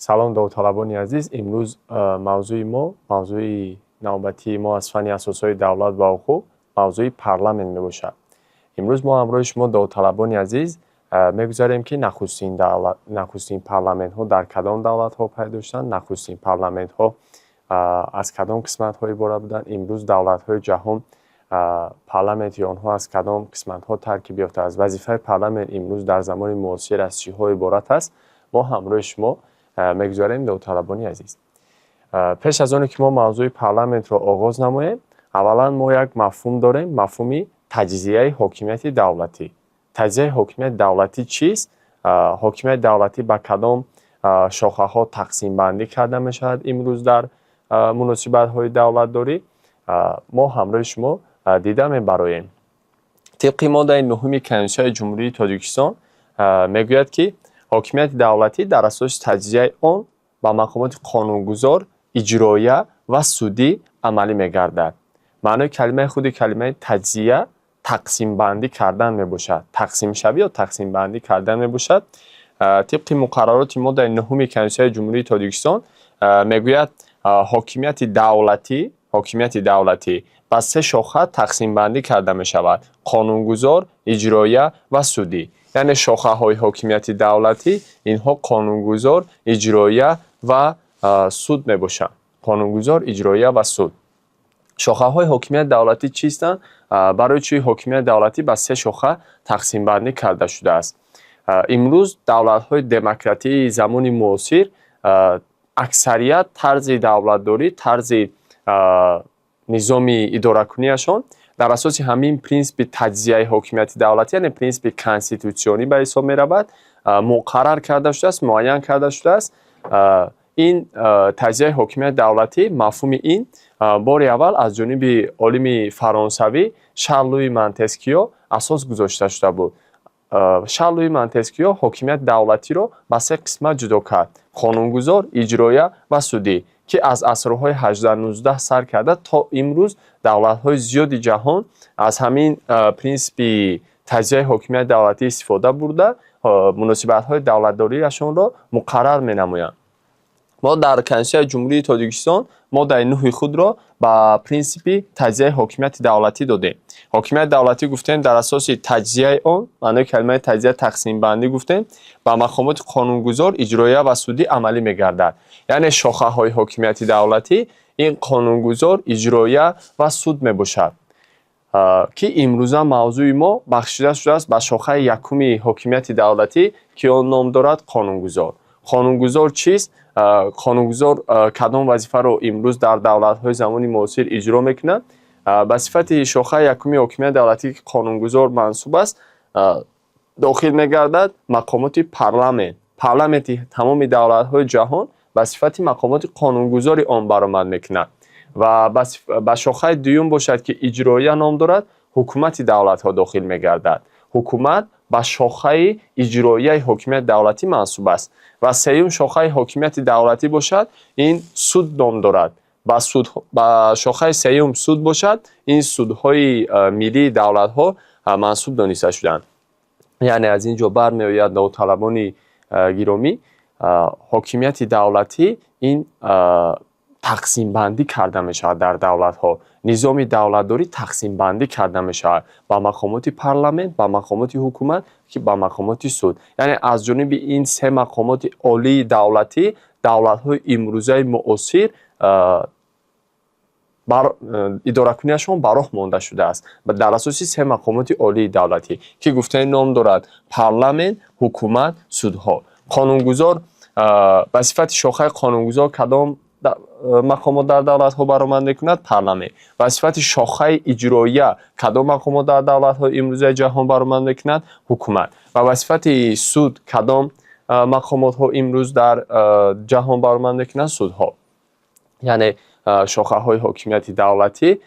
سلام داوطلبانی عزیز. امروز موضوع نوبتی ما از فن اساسهای دولت و حقوق موضوع پارلمان می باشد. امروز ما همراه شما داوطلبان عزیز میگذاریم که نخستین پارلمانت ها در کدام دولت ها پیدا شدند، نخستین پارلمانت ها از کدام قسمت های عبارت بودند، امروز دولت های جهان پارلمانت آنها از کدام قسمت ها ترکیب یافته است، وظیفه پارلمان امروز در زمان معاصر از چیها عبارت است. ما همراه شما میگذاریم داوطلبان عزیز. پیش از آن که ما موضوع پارلمانت را آغاز نماییم، اولا ما یک مفهوم داریم، مفهوم تجزیه حاکمیت دولتی. تجزیه حاکمیت دولتی چیست؟ حاکمیت دولتی به کدام شاخه ها تقسیم بندی کرده می شود امروز در مناسبت های دولت داری؟ ما همراه شما دیده می برایم. طبق ماده 9 کنستیتوسیون جمهوری تاجیکستان میگوید که حاکمیت دولتی در اساس تجزیه آن با مقامات قانونگذار، اجراییه و سودی عملی میگردد. معنای کلمه خود کلمه تجزیه تقسیم بندی کردن می باشد. تقسیم شوی یا تقسیم بندی کردن می باشد. طبق مقررات ماده 9 کنستیتوسیون جمهوری تاجیکستان میگوید حاکمیت دولتی با 3 شاخه تقسیم بندی کرده می شود: قانونگذار، اجراییه و سودی. یعنی شاخه های حاکمیت دولتی اینها قانونگذار، اجراییه و سود می باشند. قانونگذار، اجراییه و سود. شاخه های حاکمیت دولتی چیستند؟ برای چی حاکمیت دولتی به 3 شاخه تقسیم بندی کرده شده است؟ امروز دولت های دموکراتی زمان معاصر اکثریت طرز دولتداری، طرز نظام اداره کنیشان در اساس همین پرینسیپ تجزیه حاکمیت دولتی، یعنی پرینسیپ کانستیتوسیونی به حساب می رود، مقرر کرده شده است، معین کرده شده است. این تجزیه حاکمیت دولتی مفهوم این بار اول از جانب عالم فرانسوی شارل لوی مونتسکیو اساس گذاشته شده بود. شارل لوی مونتسکیو حاکمیت دولتی را به 3 قسمت جدا کرد: قانونگذار، اجراییه و سودی، که از عصرهای 18-19 سر کرده تا امروز دولت‌های زیادی جهان از همین پرینسیپ تجزیه حاکمیت دولتی استفاده برده مناسبت‌های دولتداریشان را مقرر می‌نمایند. ما در کنستیتوسیون جمهوری تاجیکستان ماده 9 خود را با پرینسیپ تجزیه حاکمیت دولتی دادیم. حاکمیت دولتی گفتیم در اساس تجزیه آن، معنی کلمه تجزیه تقسیم بندی گفتیم، با مقامات قانونگذار، اجراییه و سودی عملی می‌گردد. یعنی شاخه های حاکمیت دولتی این قانونگذار، اجراییه و سود میباشد که امروزه موضوع ما بخشیده شده است به شاخه یکم حاکمیت دولتی که آن نام دارد قانونگذار. قانونگذار چیست؟ قانونگذار کدام وظیفه را امروز در دولت های زمان معاصر اجرا میکنند؟ به صفت شاخه یکم حاکمیت دولتی که قانونگذار منصوب است داخل میگردد مقامات پارلمانت تمام دولت های جهان به صفت مقامات قانونگذاری آن برآمد میکنند. و به شاخه دوم باشد که اجراییه نام دارد، حکومت دولت ها داخل میگردد. حکومت به شاخه اجرایی حاکمیت دولتی منصوب است. و سوم شاخه حاکمیت دولتی باشد، این سود نام دارد. به شاخه سوم سود باشد، این سودهای ملی دولت ها منصوب دانسته شدند. یعنی از اینجا برمیآید داوطلبان گرامی، حاکمیت دولتی این تقسیم بندی کرده می شود در دولت ها. نظام دولتداری تقسیم بندی کرده می شود با مقامات پارلمان، با مقامات حکومت که با مقامات سود. یعنی از جانب این 3 مقامات عالی دولتی دولت های امروزه معاصر اداره کنیشان براه مانده شده است و در اساس 3 مقامات عالی دولتی که گفته نام دارد پارلمان، حکومت، سودها. قانونگذار به صفت شاخه قانونگذار کدام مقامات در دولت ها برآمد میکند؟ پارلمان. به صفت شاخه اجراییه کدام مقامات در دولت ها امروزه جهان برآمد میکند؟ حکومت. و به صفت سود کدام مقامات ها امروز در جهان برآمد میکند؟ سودها. یعنی شاخه های حاکمیت دولتی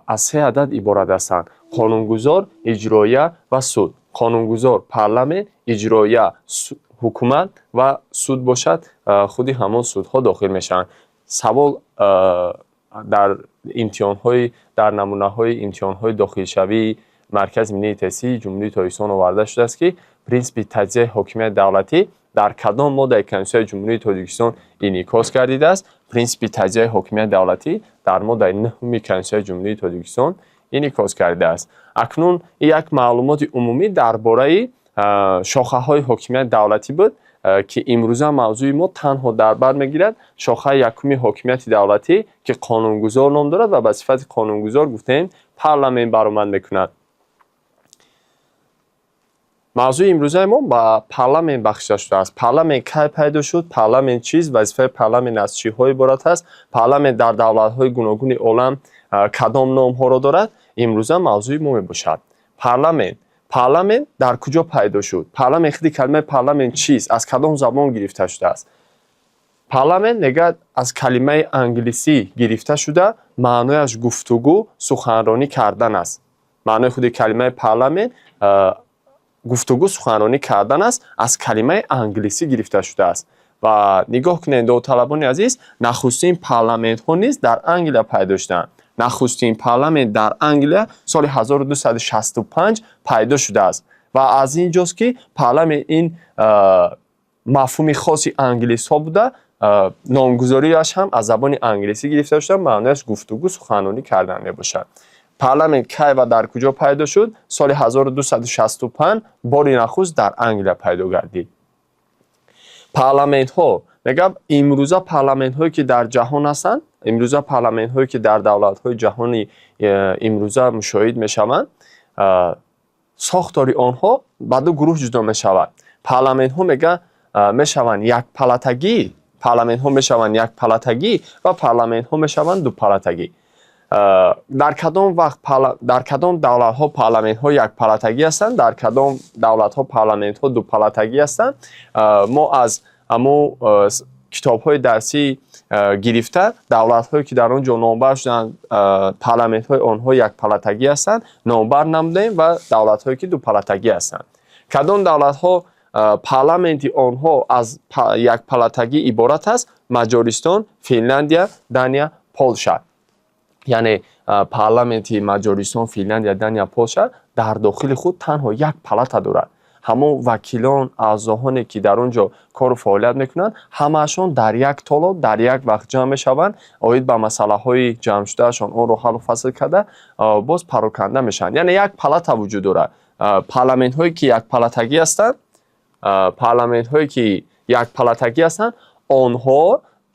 از 3 عدد عبارت هستند: قانونگذار، اجراییه و سود. قانونگذار پارلمان، اجراییه حکومت و سود باشد خودی همان سودها داخل میشن. سوال در در نمونه های امتحان های داخل شوی مرکز ملی تحصیل جمهوری تاجیکستان آورده شده است که پرینسیپ تجزیه حاکمیت دولتی дар кадом моддаи Конститутсияи Ҷумҳурии Тоҷикистон инъикос гардидааст? Принсипи таҷзияи ҳокимияти давлатӣ дар моддаи 9-уми Конститутсияи Ҷумҳурии Тоҷикистон инъикос гардидааст. Акнун як маълумоти умумӣ дар бораи шохаҳои ҳокимияти давлатӣ буд, ки имрӯза мавзӯи мо танҳо дар бар мегирад шохаи якуми ҳокимияти давлатӣ, ки қонунгузор ном дорад ва ба сифати қонунгузор гуфтем парлламент баромад мекунад. мавзӯи имрӯзаи мо ба парлламент бахшида шудааст. Парлламент кай пайдо шуд? Парлламент чист? Вазифаи парлламент аз чиҳо иборат аст? Парлламент дар давлатҳои гуногуни олам кадом номҳоро дорад? Имрӯза мавзӯи мо мебошад. Парлламент дар куҷо пайдо шуд? Парлламент хиди калимаи парлламент чист? Аз кадом забон гирифта шудааст? Парлламент мегӯяд аз калимаи англисӣ гирифта шуда, маънояш гуфтугӯ, суханронӣ кардан аст. маънои худи калимаи парлламент гуфтугӯ суханронӣ кардан аст, аз калимаи англисӣ гирифта шудааст. ва нигоҳ кунед довталабони азиз, нахустин парлламентҳо низ дар Англия пайдо шуданд. нахустин парлламент дар Англия соли 1265 пайдо шудааст. ва аз ин ҷост ки парлламент ин мафҳуми хоси англисҳо буда, номгузориаш ҳам аз забони англисӣ гирифта шуда, маънояш гуфтугӯ суханронӣ кардан мебошад. Парлламент кай ва дар куҷо пайдо шуд? соли 1265 бори нахуст дар Англия пайдо гардид. Парлламентҳо мегӯям имрӯза парлламентҳое ки дар ҷаҳон ҳастанд, имрӯза парлламентҳое ки дар давлатҳои ҷаҳони имрӯза мушоҳид мешаванд, сохтори онҳо ба ду гурӯҳ ҷудо мешавад. Парлламентҳо мешаванд якпалатагӣ, парлламентҳо мешаванд якпалатагӣ ва парлламентҳо мешаванд дупалатагӣ. дар кадом вақт дар кадом давлатҳо парлламентҳо якпалатагӣ ҳастанд, дар кадом давлатҳо парлламентҳо дупалатагӣ ҳастанд? мо аз ҳамо китобҳои дарсӣ гирифта давлатҳое ки дар он ҷо номбар шуданд, парлламентҳои онҳо якпалатагӣ ҳастанд, номбар намудем ва давлатҳое ки дупалатагӣ ҳастанд. Кадом давлатҳо парлламенти онҳо аз якпалатагӣ иборат аст? Маҷористон, Финляндия, Дания, Полша. яъне парлламенти Маҷористон, Финляндия, Дания, Полша дар дохили худ танҳо як палата дорад. ҳамо вакилон, аъзоҳоне ки дар он ҷо кору фаъолият мекунанд, ҳамаашон дар як толоб, дар як вақт ҷамъ мешаванд, оид ба масъалаҳои ҷамъшудаашон онро ҳаллу фасл карда боз пароканда мешаванд. яъне як палата вуҷуд дорад. Парлламентҳое ки якпалатагӣ ҳастанд, парлламентҳое ки якпалатагӣ ҳастанд, онҳо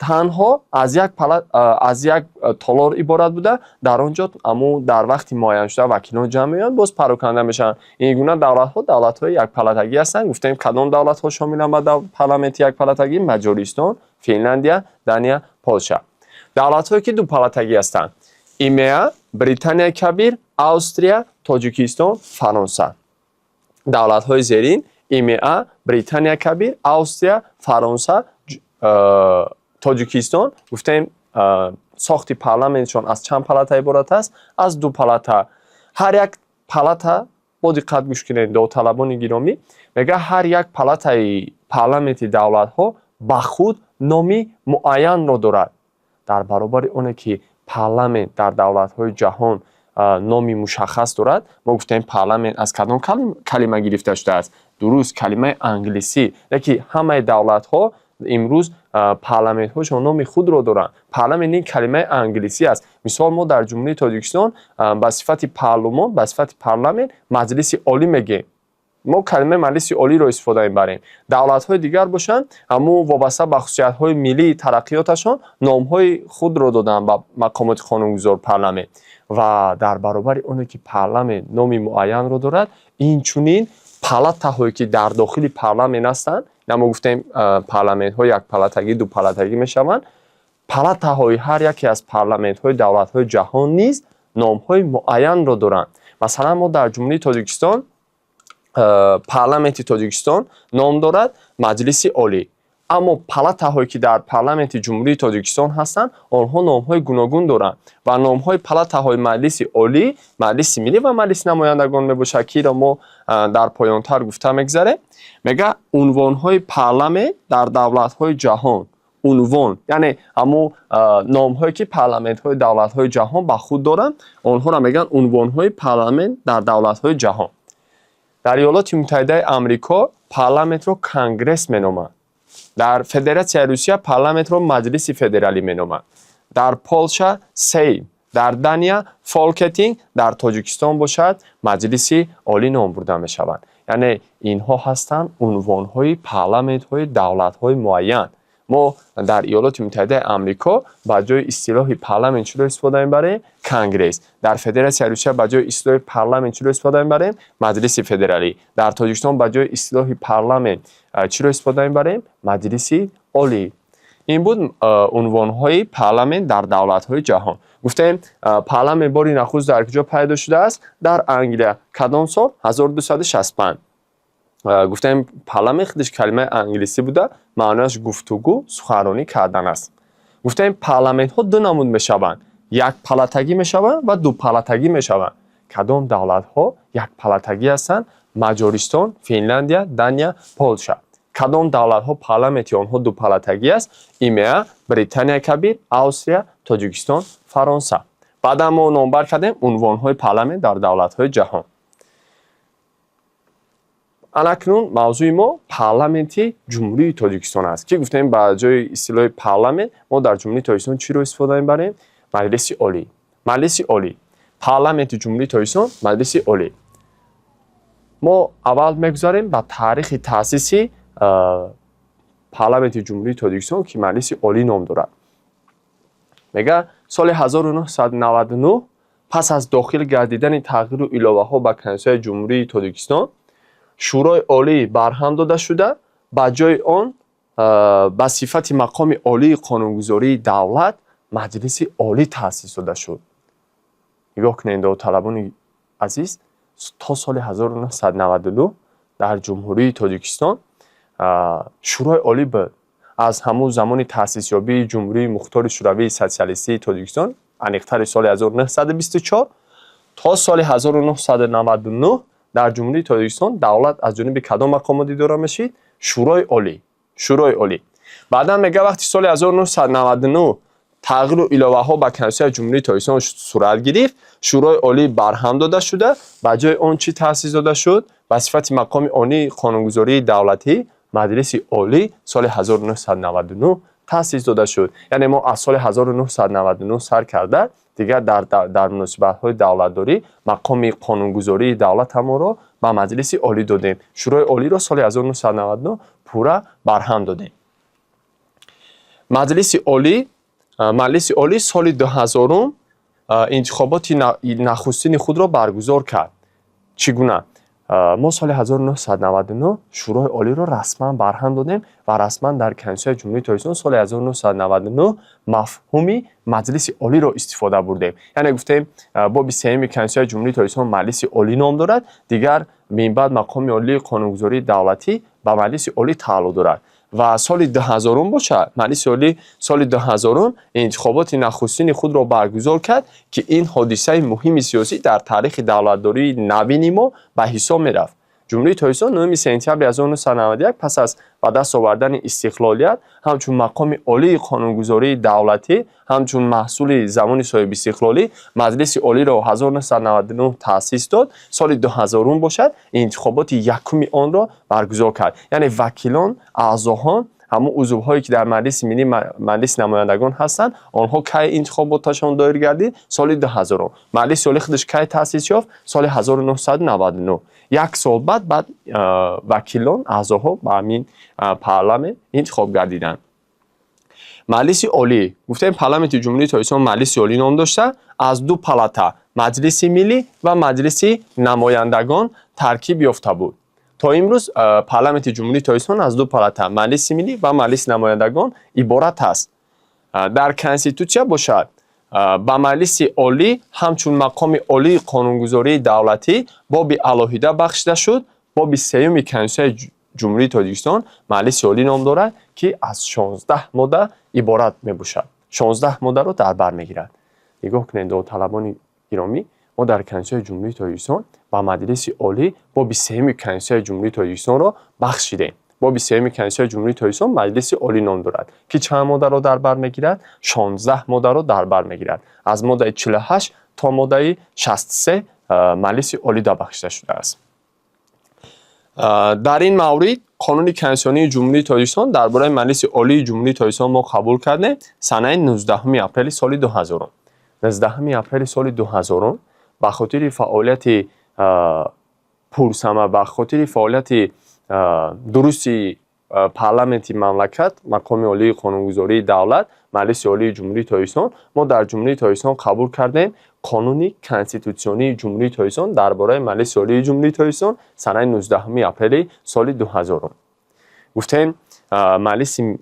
танҳо аз як толор иборат буда, дар он ҷо аммо дар вақти муайяншуда вакилон ҷамъ меоянд, боз пароканда мешаванд. ин гуна давлатҳо давлатҳои якпалатагӣ ҳастанд. гуфтем кадом давлатҳо шомиланд ба парлламенти якпалатагӣ? Маҷористон, Финляндия, Дания, Полша. давлатҳое ки дупалатагӣ ҳастанд: ИМЕА, Британияи Кабир, Австрия, Тоҷикистон, Фаронса. давлатҳои зерин: ИМЕА, Британияи Кабир, Австрия, Фаронса, Тоҷикистон. гуфтем сохти парлламентшон аз чанд палата иборат аст? аз ду палата. ҳар як палата, бо диққат гӯш кунед довталабони гиромӣ, мегӯяд ҳар як палатаи парлламенти давлатҳо ба худ номи муайянро дорад. дар баробари оне ки парлламент дар давлатҳои ҷаҳон номи мушаххас дорад, мо гуфтем парлламент аз кадом калима гирифта шудааст? дуруст, калимаи англисӣ. леки ҳамаи давлатҳо имрӯз парлламентҳошон номи худро доранд. парлламент ин калимаи англисӣ аст. мисол мо дар Ҷумҳурии Тоҷикистон ба сифати парлумон, ба сифати парлламент маҷлиси олӣ мегӯем. мо калимаи маҷлиси олиро истифода мебарем. давлатҳои дигар бошанд, аммо вобаста ба хусусиятҳои миллии тараққиёташон номҳои худро доданд ба мақомоти қонунгузор парлламент. ва дар баробари оне ки парлламент номи муайянро дорад, инчунин палатаҳое ки дар дохили парлламент ҳастанд, намо гуфтем парлламентҳо якпалатагӣ, дупалатагӣ мешаванд, палатаҳои ҳар яке аз парлламентҳои давлатҳои ҷаҳон низ номҳои муайянро доранд. масалан мо дар Ҷумҳурии Тоҷикистон парлламенти Тоҷикистон ном дорад Маҷлиси олӣ. аммо палатаҳое ки дар парлламенти Ҷумҳурии Тоҷикистон ҳастанд, онҳо номҳои гуногун доранд ва номҳои палатаҳои Маҷлиси олӣ, Маҷлиси миллӣ ва Маҷлиси намояндагон мебошад, ки ро мо дар поёнтар гуфта мегузарем. мега унвонҳои парлламент дар давлатҳои ҷаҳон, унвон, яъне ҳамо номҳое ки парлламентҳои давлатҳои ҷаҳон ба худ доранд, онҳоро мегӯянд унвонҳои парлламент дар давлатҳои ҷаҳон. дар Иёлоти Муттаҳидаи Амрико парлламентро конгресс меноманд. در فدراسیای روسیه پارلمنت رو مجلس فدرالی مینامند. در پولشا سیم، در دانیا فولکتینگ، در تاجیکستان باشد مجلس عالی نام برده می شوند. یعنی اینها هستند عنوان های پارلمنت های دولت های معین. ما در ایالات متحده آمریکا با جای اصطلاح پارلمنت چی رو استفاده می‌بریم؟ کنگرس. در فدراسیای روسیه با جای اصطلاح پارلمنت چی رو استفاده می‌بریم؟ مجلس فدرالی. در تاجیکستان با جای اصطلاح پارلمنت چی رو استفاده می‌بریم؟ مجلس عالی. این بود عنوان‌های پارلمنت در دولت‌های جهان. گفتیم پارلمنت باری نخست در کجا پیدا شده است؟ در انگلیس. کدام سال؟ 1265. گفتیم پارلمنت خودش کلمه انگلیسی بوده، معنیش گفتگو، سخنرانی کردن است. گفتیم پارلمنت ها دو نمود میشوند، یک پالاتگی میشوند و دو پالاتگی میشوند. کدام دولت ها یک پالاتگی هستند؟ مجارستان، فنلاندیا، دانیا، پولشا. کدام دولت ها پارلمنت آنها دو پالاتگی است؟ ایمیا، بریتانیا کبیر، آستریا، تاجیکستان، فرانسه. بعد ما نامبر کردیم عنوان های پارلمنت در دولت های جهان. اکنون موضوع ما پارلمنت جمهوری تاجیکستان است که گفتیم با جای اصطلاح پارلمنت ما در جمهوری تاجیکستان چی رو استفاده می‌بریم؟ مجلس عالی. مجلس عالی. پارلمنت جمهوری تاجیکستان مجلس عالی. ما اول میگذاریم با تاریخ تأسیس پارلمنت جمهوری تاجیکستان که مجلس عالی نام دارد. میگه سال 1999 پس از داخل گردیدن تغییر و علاوه‌ها به کنسول جمهوری تاجیکستان شورای عالی برهم داده شده، با جای آن با صفت مقام عالی قانونگذاری دولت مجلس عالی تأسیس داده شد. نگاه کنید طالبان عزیز، تا سال 1999 در جمهوری تاجیکستان شورای عالی بود. از همون زمان تأسیس یابی جمهوری مختار شوروی سوسیالیستی تاجیکستان انیقتر سال 1924 تا سال 1999 در جمهوری تاجیکستان دولت از جانب کدام مقامات اداره میشید؟ شورای عالی. شورای عالی. بعدا میگه وقتی سال 1999 تغییر و علاوه ها به کنسول جمهوری تاجیکستان صورت گرفت، شورای عالی برهم داده شده، به جای آن چی تأسیس داده شد؟ به صفت مقام عالی قانونگذاری دولتی مجلس عالی سال 1999 تأسیس داده شد. یعنی ما از سال 1999 سر کرده دیگر در مناسبت‌های دولتداری مقام قانونگذاری دولت هم رو به مجلس عالی دادیم. شورای عالی رو سال 1999 پورا برهم دادیم. مجلس عالی سال 2000 انتخابات نخستین خود را برگزار کرد. چگونه؟ ما سال 1999 شورای عالی را رسما برهم دادیم و رسما در کنسول جمهوری تاجیکستان سال 1999 مفهوم مجلس عالی را استفاده بردیم. یعنی گفتیم باب سوم کنسول جمهوری تاجیکستان مجلس عالی نام دارد، دیگر من بعد مقام عالی قانونگذاری دولتی به مجلس عالی تعلق دارد. و سال 2000 باشه مجلس عالی سال 2000 انتخابات نخستین خود را برگزار کرد که این حادثه مهم سیاسی در تاریخ دولتداری نوین ما به حساب می رفت. جمهوری تاجیکستان 9 سپتامبر 1991 پس از به دست آوردن استقلالیت همچون مقام عالی قانونگذاری دولتی همچون محصول زمان صاحب استقلالی مجلس عالی را 1999 تأسیس داد. سال 2000 باشد انتخابات یکم آن را برگزار کرد. یعنی وکیلان اعضاهان همون عضوهایی که در مجلس ملی مجلس نمایندگان هستند آنها کی انتخاباتشان دایر گردید؟ سال 2000. مجلس عالی خودش کی تأسیس یافت؟ سال 1999. یک سال بعد وکیلان اعضاها به همین پارلمان انتخاب گردیدند. مجلس عالی گفتیم پارلمانت جمهوری تاجیکستان مجلس عالی نام داشته، از دو پالاتا مجلس ملی و مجلس نمایندگان ترکیب یافته بود. تا امروز پارلمانت جمهوری تاجیکستان از دو پالاتا مجلس ملی و مجلس نمایندگان عبارت است. در کنستیتوسیون باشد با مجلس عالی همچون مقام عالی قانونگذاری دولتی باب علاهیده بخشیده شد. باب سوم کنستیتوسیون جمهوری تاجیکستان مجلس عالی نام دارد که از 16 ماده عبارت می باشد. 16 ماده را در بر میگیرد. نگاه کنید طالبان گرامی، ما در کنستیتوسیون جمهوری تاجیکستان با مجلس عالی باب سوم کنستیتوسیون جمهوری تاجیکستان را بخشیدیم. باب سوم کنستیتوسیون جمهوری تاجیکستان مجلس عالی نام دارد که چند ماده را در بر میگیرد؟ 16 ماده را در بر میگیرد. از ماده 48 تا ماده 63 مجلس عالی در بخشیده شده است. дар ин маврид қонуни конститутсионии ҷумҳурии Тоҷикистон дар бораи Маҷлиси Олии Ҷумҳурии Тоҷикистон мо қабул кардем санаи 19 апрели соли 2000. 19 апрели соли 2000 ба хотири фаъолияти пурсама, ба хотири фаъолияти дурусти парламенти мамлакат, мақоми олии қонунгузории давлат, Маҷлиси Олии Ҷумҳурии Тоҷикистон, мо дар Ҷумҳурии Тоҷикистон қабул кардем қонуни конститутсионии Ҷумҳурии Тоҷикистон дар бораи Маҷлиси Олии Ҷумҳурии Тоҷикистон санаи 19 апрели соли 2000. гуфтем Маҷлиси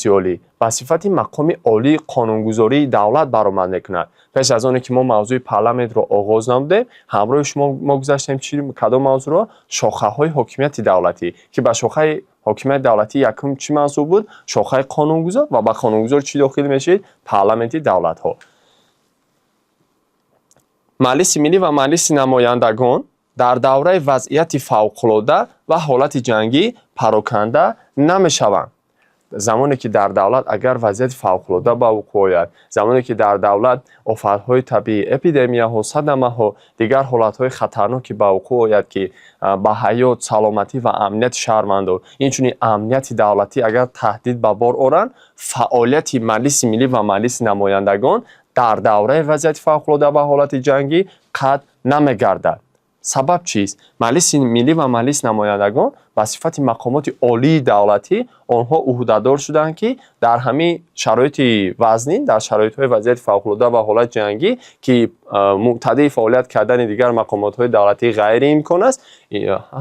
Олӣ ба сифати мақоми олии қонунгузории давлат баромад мекунад. пеш аз оне ки мо мавзӯи парламентро оғоз намудем, ҳамроҳи шумо мо гузаштем кадом мавзӯъро? Шохаҳои ҳокимияти давлатӣ, ки ба шохаи ҳокимияти давлатӣ якум чӣ мавзӯъ буд? Шохаи қонунгузор, ва ба қонунгузор чӣ дохил мешид? Парламенти давлатҳо. Маҷлиси миллӣ ва маҷлиси намояндагон дар давраи вазъияти фавқулода ва ҳолати ҷангӣ пароканда намешаванд. замоне ки дар давлат агар вазъияти фавқулода ба вуқӯъ ояд, замоне ки дар давлат офатҳои табиӣ, эпидемияҳо, садамаҳо, дигар ҳолатҳои хатарноки ба вуқӯъ ояд, ки ба ҳаёт, саломатӣ ва амнияти шаҳрвандон, инчунин амнияти давлатӣ агар таҳдид ба бор оранд, фаъолияти Маҷлиси миллӣ ва маҷлиси намояндагон дар давраи вазъияти фавқулода ва ҳолати ҷангӣ қатъ намегардад. сабаб чист? Маҷлиси миллӣ ва маҷлиси намояндагон ба сифати мақомоти олии давлатӣ онҳо уҳдадор шуданд, ки дар ҳамин шароити вазнин, дар шароитҳои вазъияти фавқулода ва ҳолати ҷангӣ, ки муътадии фаъолият кардани дигар мақомотҳои давлатӣ ғайриимкон аст,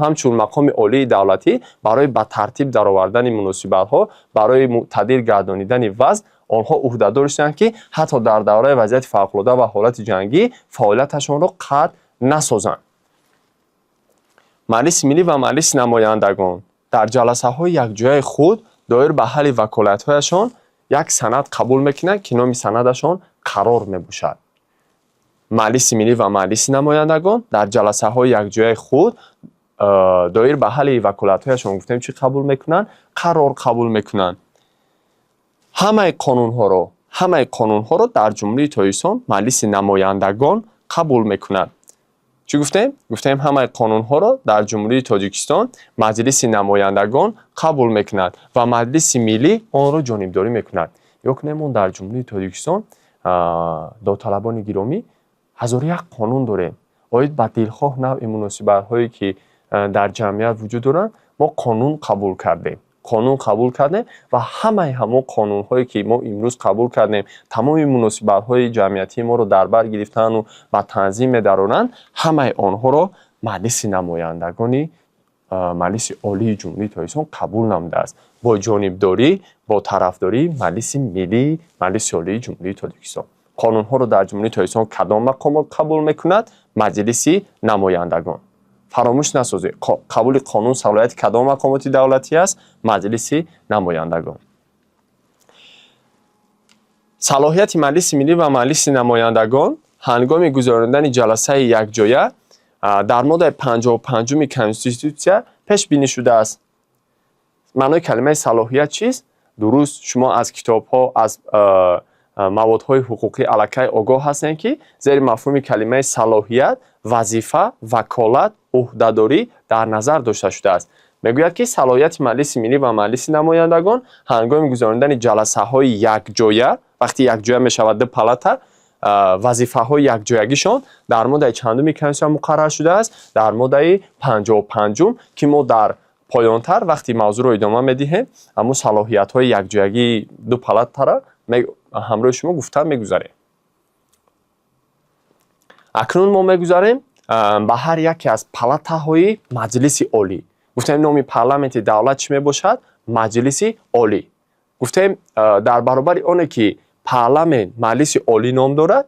ҳамчун мақоми олии давлатӣ барои ба тартиб даровардани муносибатҳо, барои муътадил гардонидани вазн, онҳо уҳдадор шуданд, ки ҳатто дар давраи вазъияти фавқулода ва ҳолати ҷангӣ фаъолияташонро қатъ насозанд. Маҷлиси миллӣ ва маҷлиси намояндагон дар ҷаласаҳои якҷояи худ доир ба ҳалли ваколатҳояшон як санад қабул мекунанд, ки номи санадашон қарор мебошад. Маҷлиси миллӣ ва маҷлиси намояндагон дар ҷаласаҳои якҷояи худ доир ба ҳалли ваколатҳояшон гуфтем чӣ қабул мекунанд? Қарор қабул мекунанд. ҳамаи қонунҳоро дар Ҷумҳурии Тоҷикистон маҷлиси намояндагон қабул мекунад. چی گفتیم؟ گفتیم همه قانون‌ها را در جمهوری تاجیکستان مجلس نمایندگان قبول میکند و مجلس ملی آن را جانبداری میکند. یک نمون در جمهوری تاجیکستان داوطلبان گرامی 1001 قانون داریم. باید با دلخواه نوع مناسبت‌هایی که در جمعیت وجود دارند ما قانون قبول کردیم. قبول کردیم و همه قانون‌هایی که ما امروز قبول کردیم تمام مناسبت‌های جمعیتی ما رو در بر گرفتن و با تنظیم می‌دارند، همه آنها رو مجلس نمایندگان مجلس عالی جمهوری تاجیکستان قبول نموده است با جانبداری با طرفداری مجلس ملی مجلس عالی جمهوری تاجیکستان. قانون‌ها رو در جمهوری تاجیکستان کدام مقامات قبول می‌کند؟ مجلس نمایندگان. فراموش نسازید قبول قانون صلاحیت کدام مقامات دولتی است؟ مجلس نمایندگان. صلاحیت مجلس ملی و مجلس نمایندگان هنگام گذراندن جلسه یکجایه در ماده 55 کنستیتوسیون پیش بینی شده است. معنای کلمه صلاحیت چیست؟ درست شما از کتاب‌ها از موادهای حقوقی الکی آگاه هستند که زیر مفهوم کلمه صلاحیت وظیفه، وکالت، عهده‌داری در نظر داشته شده است. میگوید که صلاحیت مجلس ملی و مجلس نمایندگان هنگام گذراندن جلسه‌های یکجایه وقتی یکجایه میشود دو پالات وظیفه‌های یکجایگیشان در ماده چندم کنستیتوسیون مقرر شده است؟ در ماده 55 که ما در پایان‌تر وقتی موضوع رو ادامه میدیم اما صلاحیت‌های یکجایگی دو پالات را همراه شما گفتم میگذاریم. اکنون ما میگذاریم به هر یکی از پالات‌های مجلس عالی. گفتیم نام پارلمانت دولت چی میباشد؟ مجلس عالی. گفتیم در برابر آنه که پارلمان مجلس عالی نام دارد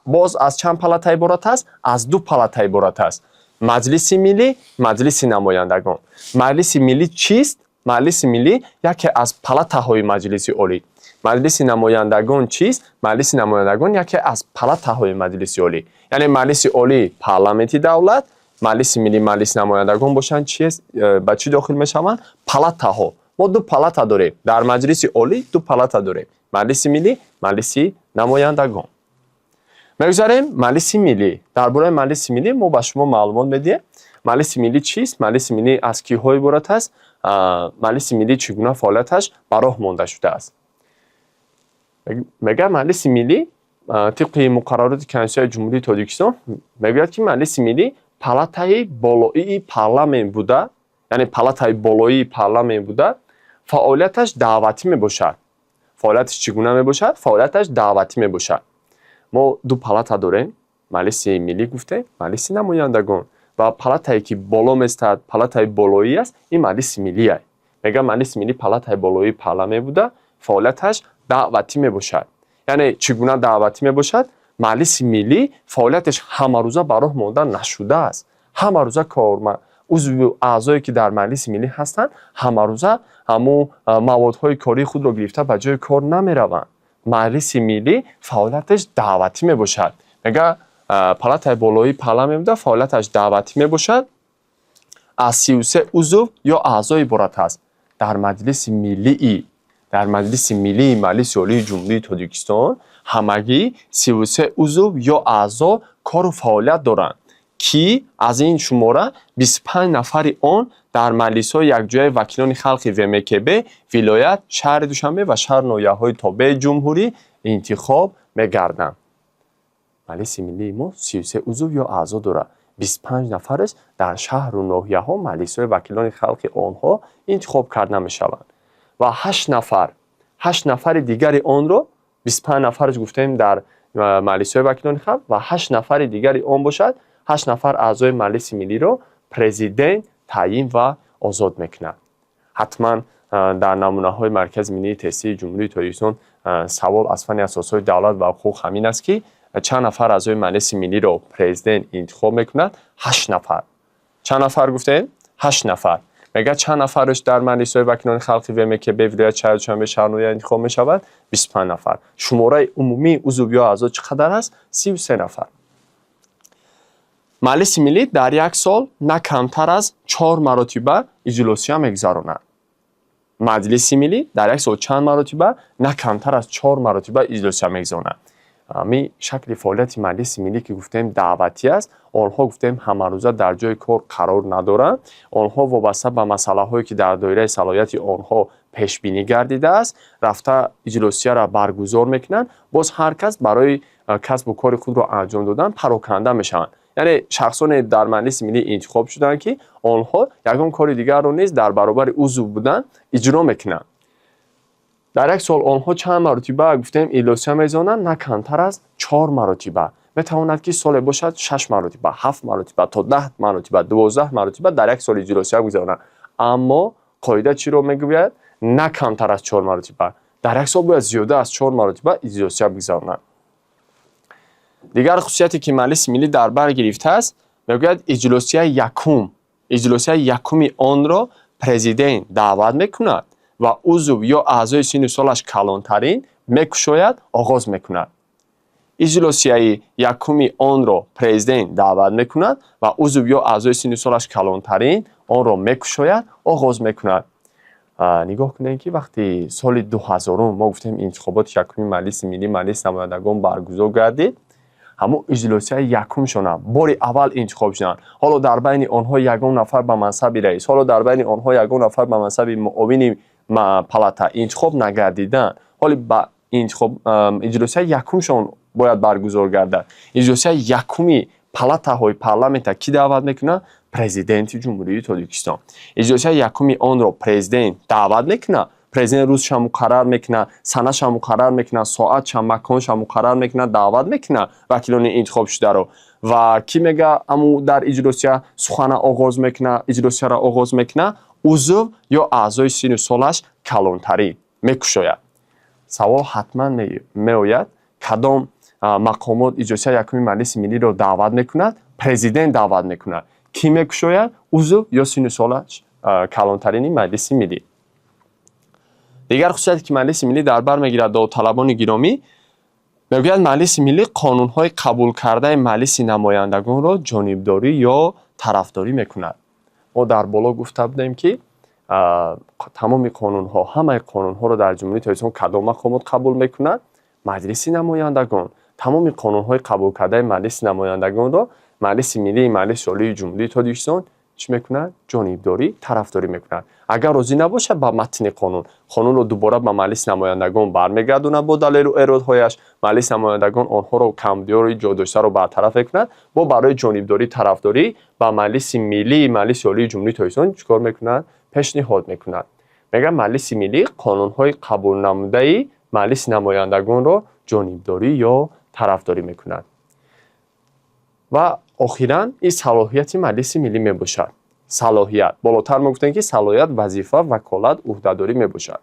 باز از چند پالات عبارت است؟ از دو پالات عبارت است. مجلس ملی، مجلس نمایندگان. مجلس ملی چیست؟ مجلس ملی یکی از پالات‌های مجلس عالی. مجلس نمایندگان چیست؟ مجلس نمایندگان یکی از پالات‌های مجلس عالی. یعنی مجلس عالی پارلمانت دولت، مجلس ملی مجلس نمایندگان باشند چیست؟ با چی داخل میشوند؟ پالات‌ها. ما دو پالات داریم. در مجلس عالی دو پالات داریم. مجلس ملی، مجلس نمایندگان. میگذاریم مجلس ملی. درباره مجلس ملی ما با شما معلومات میدیم. маҷлиси миллӣ чист? Маҷлиси миллӣ аз киҳо иборат аст? Маҷлиси миллӣ чӣ гуна фаъолияташ ба роҳ монда шудааст? мегӯяд маҷлиси миллӣ тибқи муқаррароти Конститутсияи Ҷумҳурии Тоҷикистон мегӯяд ки маҷлиси миллӣ палатаи болоии парламент буда, яъне палатаи болоии парламент буда, фаъолияташ даъватӣ мебошад. Фаъолияташ чӣ гуна мебошад? Фаъолияташ даъватӣ мебошад. Мо ду палата дорем. Маҷлиси миллӣ гуфтем, маҷлиси намояндагон ва палатае ки боло местад, палатаи болоӣ аст, ин маҷлиси миллӣ аст. Мегӯям маҷлиси миллӣ палатаи болоии парламент буда, фаъолияташ даъватӣ мебошад. Яъне чӣ гуна даъватӣ мебошад? Маҷлиси миллӣ фаъолияташ ҳамарӯза ба роҳ монда нашудааст. Ҳамарӯза узви аъзое ки дар маҷлиси миллӣ ҳастанд, ҳамарӯза ҳамун маводҳои кории худро гирифта ба ҷои кор намераванд. Маҷлиси миллӣ фаъолияташ даъватӣ мебошад. Мега палатаи болоии парламент буда, фаъолияташ даъватӣ мебошад. Аз 33 узв ё аъзо иборат аст. Дар маҷлиси миллии Маҷлиси Олии Ҷумҳурии Тоҷикистон ҳамагӣ 33 узв ё аъзо кору фаъолият доранд, ки аз ин шумора 25 нафари он дар маҷлисҳои якҷояи вакилони халқи ВМКБ, вилоят, шаҳри Душанбе ва шаҳру ноҳияҳои тобеи ҷумҳурӣ интихоб мегарданд. Маҷлиси миллии мо 33 узв ё аъзо дорад. 25 нафараш дар шаҳру ноҳияҳо маҷлисҳои вакилони халқи онҳо интихоб карда мешаванд. Ва 8 нафари дигари онро, 25 нафараш гуфтем дар маҷлисҳои вакилони халқ ва 8 нафари дигари он бошад, 8 нафар аъзои маҷлиси миллиро президент таъин ва озод мекунад. ҳатман дар намунаҳои Маркази Миллии Тестии Ҷумҳурии Тоҷикистон савол аз фани асосҳои давлат ва ҳуқуқ ҳамин аст, ки чанд нафар аъзои маҷлиси миллиро президент интихоб мекунад? 8 нафар. Чанд нафар гуфтем? 8 нафар. мегӯяд чанд нафараш дар маҷлисҳои вакилони халқи ВМКБ, вилоят, шаҳри Душанбе, шаҳру ноҳия интихоб мешавад? 25 нафар. шумораи умумии узв ё аъзо чӣ қадар аст? 33 нафар. Маҷлиси миллӣ дар як сол на камтар аз 4 маротиба иҷлосия мегузаронад. Маҷлиси миллӣ дар як сол чанд маротиба? На камтар аз 4 маротиба иҷлосия мегузаронад. ҳамин шакли фаъолияти маҷлиси миллӣ ки гуфтем даъватӣ аст, онҳо гуфтем ҳамарӯза дар ҷои кор қарор надоранд. Онҳо вобаста ба масъалаҳое ки дар доираи салоҳияти онҳо пешбинӣ гардидааст, рафта иҷлосияро баргузор мекунанд. Боз ҳар кас барои касбу кори худро анҷом додан пароканда мешаванд. яъне шахсоне дар маҷлиси миллӣ интихоб шуданд, ки онҳо ягон кори дигарро низ дар баробари узв будан иҷро мекунанд. дар як сол онҳо чанд маротиба гуфтем иҷлосия мезонанд? На камтар аз 4 маротиба. метавонад ки соле бошад 6 маротиба, 7 маротиба, то 10 маротиба, 12 маротиба дар як сол иҷлосия гузаронанд. аммо қоида чиро мегӯяд? На камтар аз 4 маротиба. дар як сол бояд зиёда аз 4 маротиба иҷлосия бигузаронанд. дигар хусусияте ки маҷлиси миллӣ дар бар гирифтааст, мегӯяд иҷлосияи якуми онро президент даъват мекунад ва узв ё аъзои синни солаш калонтарин мекушояд, оғоз мекунад. иҷлосияи якуми онро президент даъват мекунад ва узв ё аъзои синни солаш калонтарин онро мекушояд, оғоз мекунад. нигоҳ кунем ки вақти соли 2000 мо гуфтем интихоботи якуми маҷлиси миллӣ, маҷлиси намояндагон баргузор гардид. ҳамун иҷлосияи якумшона бори аввал интихоб шуданд. ҳоло дар байни онҳо ягон нафар ба мансаби раис, ҳоло дар байни онҳо ягон нафар ба мансаби муовини палата интихоб нагардиданд. ҳоли ба иҷлосияи якумшон бояд баргузор гардад. иҷлосияи якуми палатаҳои парламента ки даъват мекунад? Президенти Ҷумҳурии Тоҷикистон. иҷлосияи якуми онро президент даъват мекунад. президент рӯзша муқаррар мекунад, санаша муқаррар мекунад, соатша, маконша муқаррар мекунад, даъват мекунад вакилони интихоб шударо. ва ки мега аму дар иҷлосия сухана оғоз мекунад, иҷлосияро оғоз мекунад? узв ё аъзои синни солаш калонтарин мекушояд. савол ҳатман меояд, кадом мақомот иҷлосияи якуми маҷлиси миллиро даъват мекунад? Президент даъват мекунад. ки мекушояд? узв ё синни солаш калонтарини маҷлиси миллӣ. дигар хусусияте ки маҷлиси миллӣ дар бар мегирад, додталабони гиромӣ, мегӯяд маҷлиси миллӣ қонунҳои қабул кардаи маҷлиси намояндагонро ҷонибдорӣ ё тарафдорӣ мекунад. мо дар боло гуфта будем, ки тамоми қонунҳо, ҳамаи қонунҳоро дар Ҷумҳурии Тоҷикистон кадом мақомот қабул мекунад? Маҷлиси намояндагон. тамоми қонунҳои қабул кардаи маҷлиси намояндагонро Маҷлиси Миллии Маҷлиси Олии Ҷумҳурии Тоҷикистон چی میکنن؟ جانبداری طرفداری میکنن. اگر راضی نباشه با متن قانون رو دوباره به مجلس نمایندگان برمیگردونه با دلیل و ایرادهایش. مجلس نمایندگان آنها رو کمبودی جا داشته رو برطرف میکنن. با برای جانبداری طرفداری با مجلس ملی، مجلس عالی جمهوری تاجیکستان چیکار میکنن؟ پیشنهاد میکنن. میگن مجلس ملی قانون‌های قبول نموده مجلس نمایندگان رو جانبداری یا طرفداری میکنن. و اخیراً این صلاحیت مجلس ملی میباشد. صلاحیت بالاتر میگفتن که صلاحیت وظیفه وکالت عهدهداری میباشد.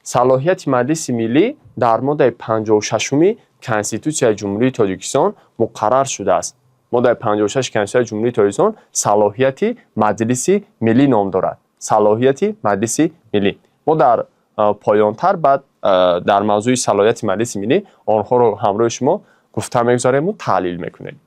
صلاحیت مجلس ملی در ماده 56 کنستیتوسیای جمهوری تاجیکستان مقرر شده است. ماده 56 کنستیتوسیای جمهوری تاجیکستان صلاحیت مجلس ملی نام دارد. صلاحیت مجلس ملی. ما در پایانتر بعد در موضوع صلاحیت مجلس ملی آنها رو همراه شما گفته میگذاریم و تحلیل میکنیم.